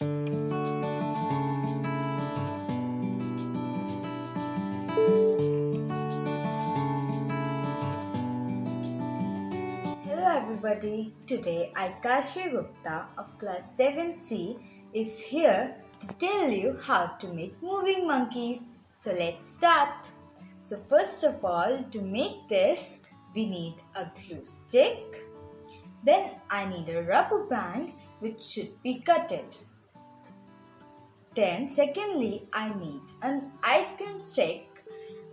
Hello everybody, today Aikashi Gupta of class 7C is here to tell you how to make moving monkeys. So let's start. So first of all, to make this, we need a glue stick. Then I need a rubber band which should be cutted. Then secondly, I need an ice cream stick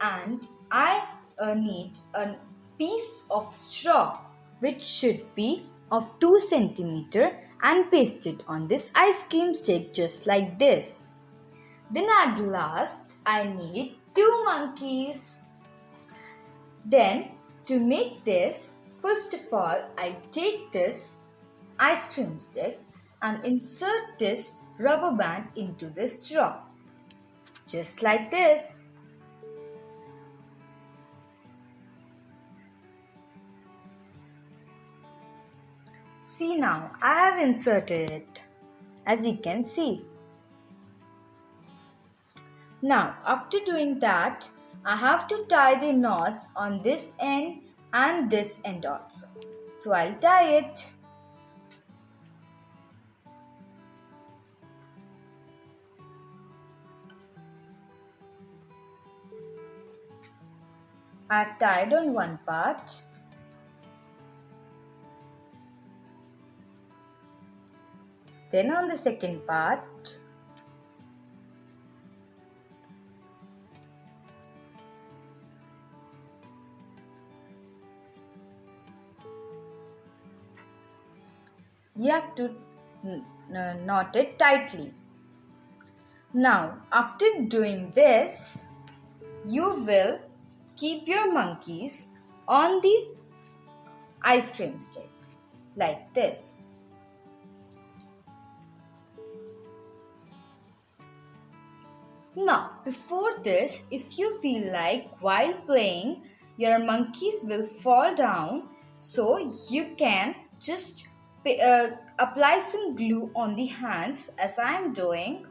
and I need a piece of straw which should be of 2 centimeter and pasted on this ice cream stick just like this. Then at last I need 2 monkeys. Then to make this, first of all I take this ice cream stick and insert this rubber band into the straw. Just like this. See now, I have inserted it, as you can see. Now, after doing that, I have to tie the knots on this end and this end also. So I'll tie it. I've tied on one part. Then on the second part. You have to knot it tightly. Now, after doing this, you will keep your monkeys on the ice cream stick like this. Now, before this, if you feel like while playing your monkeys will fall down, so you can just apply some glue on the hands as I am doing.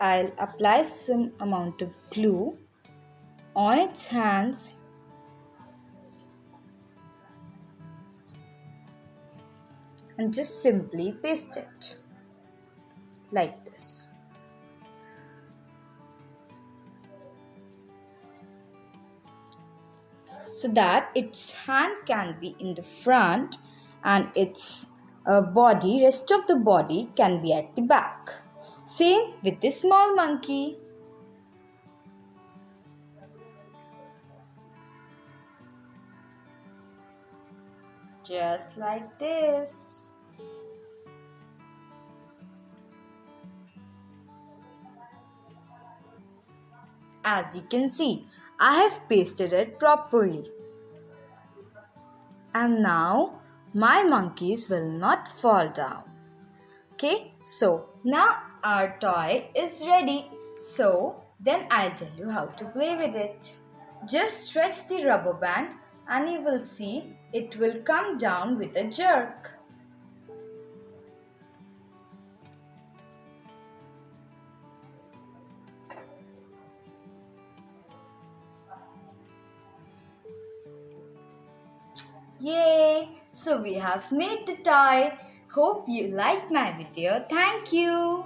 I'll apply some amount of glue on its hands and just simply paste it like this. So that its hand can be in the front and its rest of the body can be at the back. Same with the small monkey. Just like this. As you can see, I have pasted it properly. And now my monkeys will not fall down. Okay, so now our toy is ready. So then I'll tell you how to play with it. Just stretch the rubber band and you will see it will come down with a jerk. Yay! So we have made the toy. Hope you liked my video. Thank you.